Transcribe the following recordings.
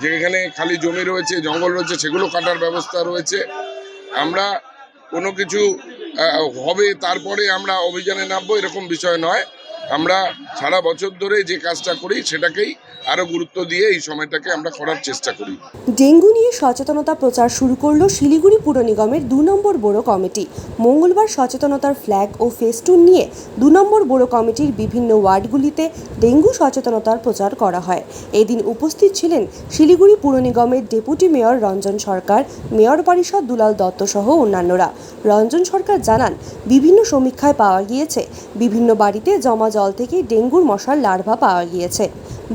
যেখানে খালি জমি রয়েছে, জঙ্গল রয়েছে, সেগুলো কাটার ব্যবস্থা রয়েছে। আমরা কোনো কিছু হবে তারপরে আমরা অভিযানে নামবো এরকম বিষয় নয়। আমরা সারা বছর ধরে যে কাজটা করি সেটাকেই আরো গুরুত্ব দিয়ে এই সময়টাকে আমরা করার চেষ্টা করি। ডেঙ্গু নিয়ে সচেতনতা প্রচার শুরু করল শিলিগুড়ি পুর নিগমের 2 নম্বর বড় কমিটি। মঙ্গলবার সচেতনতার ফ্ল্যাগ ও ফেস্টুন নিয়ে 2 নম্বর বড় কমিটির বিভিন্ন ওয়ার্ডগুলিতে ডেঙ্গু সচেতনতার প্রচার করা হয়। এদিন উপস্থিত ছিলেন শিলিগুড়ি পুর নিগমের ডেপুটি মেয়র রঞ্জন সরকার, মেয়র পরিষদ দুলাল দত্ত সহ অন্যান্যরা। রঞ্জন সরকার জানান, বিভিন্ন সমীক্ষায় পাওয়া গিয়েছে বিভিন্ন বাড়িতে জমা জল থেকে ডেঙ্গুর মশার লার্ভা পাওয়া গিয়েছে।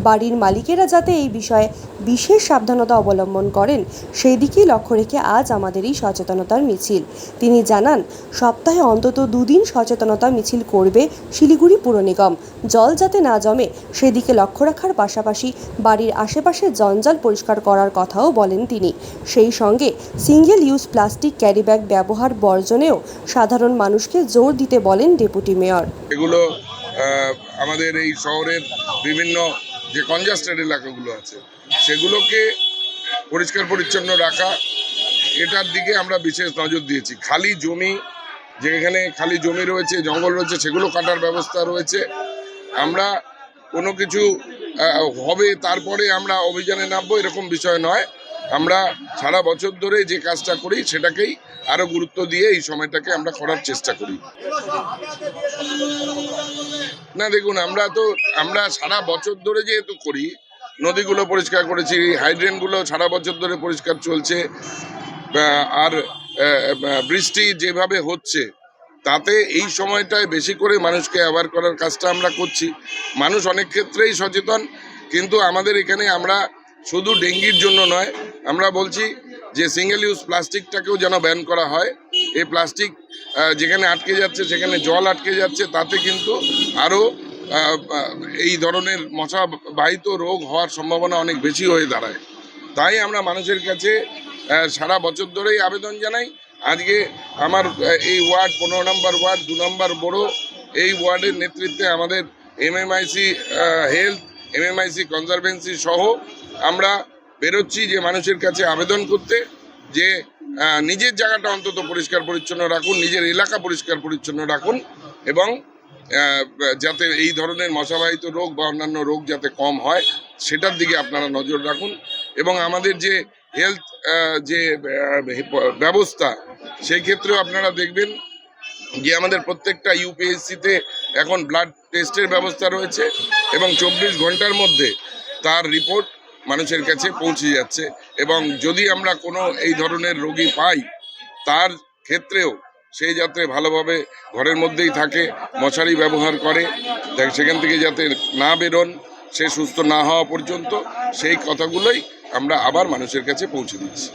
বাড়ির মালিকেরা যাতে এই বিষয়ে বিশেষ সাবধানতা অবলম্বন করেন সেই দিকেই লক্ষ্য রেখে আজ আমাদের এই সচেতনতার মিছিল। তিনি জানান, সপ্তাহে অন্তত 2 দিন সচেতনতা মিছিল করবে শিলিগুড়ি পুর নিগম। জল যাতে না জমে সেদিকে লক্ষ্য রাখার পাশাপাশি বাড়ির আশেপাশে জঞ্জাল পরিষ্কার করার কথাও বলেন তিনি। সেই সঙ্গে সিঙ্গেল ইউজ প্লাস্টিক ক্যারিব্যাগ ব্যবহার বর্জনেও সাধারণ মানুষকে জোর দিতে বলেন ডেপুটি মেয়র। এগুলো আমাদের এই শহরের বিভিন্ন যে কনজাস্টেড এলাকাগুলো আছে সেগুলোকে পরিষ্কার পরিচ্ছন্ন রাখা, এটার দিকে আমরা বিশেষ নজর দিয়েছি। খালি জমি, যেখানে খালি জমি রয়েছে, জঙ্গল রয়েছে, সেগুলো কাটার ব্যবস্থা রয়েছে। আমরা কোনো কিছু হবে তারপরে আমরা অভিযানে নামবো এরকম বিষয় নয়। আমরা সারা বছর ধরে যে কাজটা করি সেটাকেই আরো গুরুত্ব দিয়ে এই সময়টাকে আমরা করার চেষ্টা করি। না দেখুন, আমরা সারা বছর ধরে যেহেতু করি, নদীগুলো পরিষ্কার করেছি, হাইড্রেনগুলো সারা বছর ধরে পরিষ্কার চলছে। আর বৃষ্টি যেভাবে হচ্ছে তাতে এই সময়টায় বেশি করে মানুষকে অ্যাওয়ার করার কাজটা আমরা করছি। মানুষ অনেক ক্ষেত্রেই সচেতন, কিন্তু আমাদের এখানে আমরা শুধু ডেঙ্গির জন্য নয়, আমরা বলছি যে সিঙ্গেল ইউজ প্লাস্টিকটাকেও যেন ব্যান করা হয়। এই প্লাস্টিক যেখানে আটকে যাচ্ছে, সেখানে জল আটকে যাচ্ছে, তাতে কিন্তু আরও এই ধরনের মশাবাহিত রোগ হওয়ার সম্ভাবনা অনেক বেশি হয়ে দাঁড়ায়। তাই আমরা মানুষের কাছে সারা বছর ধরেই আবেদন জানাই। আজকে আমার এই ওয়ার্ড 15 নম্বর ওয়ার্ড 2 নম্বর বড়, এই ওয়ার্ডের নেতৃত্বে আমাদের এমএমআইসি হেলথ, এমএমআইসি কনজারভেন্সি সহ আমরা বেরোচ্ছি যে মানুষের কাছে আবেদন করতে যে নিজের জায়গাটা অন্তত পরিষ্কার পরিচ্ছন্ন রাখুন, নিজের এলাকা পরিষ্কার পরিচ্ছন্ন রাখুন, এবং যাতে এই ধরনের মশাবাহিত রোগ বা অন্যান্য রোগ যাতে কম হয় সেটার দিকে আপনারা নজর রাখুন। এবং আমাদের যে হেলথ যে ব্যবস্থা, সেই ক্ষেত্রেও আপনারা দেখবেন যে আমাদের প্রত্যেকটা ইউপিএসসিতে এখন ব্লাড টেস্টের ব্যবস্থা রয়েছে এবং 24 ঘন্টার মধ্যে তার রিপোর্ট মানুষের কাছে পৌঁছে যাচ্ছে। এবং যদি আমরা কোনো এই ধরনের রোগী পাই, তার ক্ষেত্রেও সেই যাতে ভালোভাবে ঘরের মধ্যেই থাকে, মশারি ব্যবহার করে, সেখান থেকে যাতে না বেরোন, সে সুস্থ না হওয়া পর্যন্ত, সেই কথাগুলোই আমরা আবার মানুষের কাছে পৌঁছে দিচ্ছি।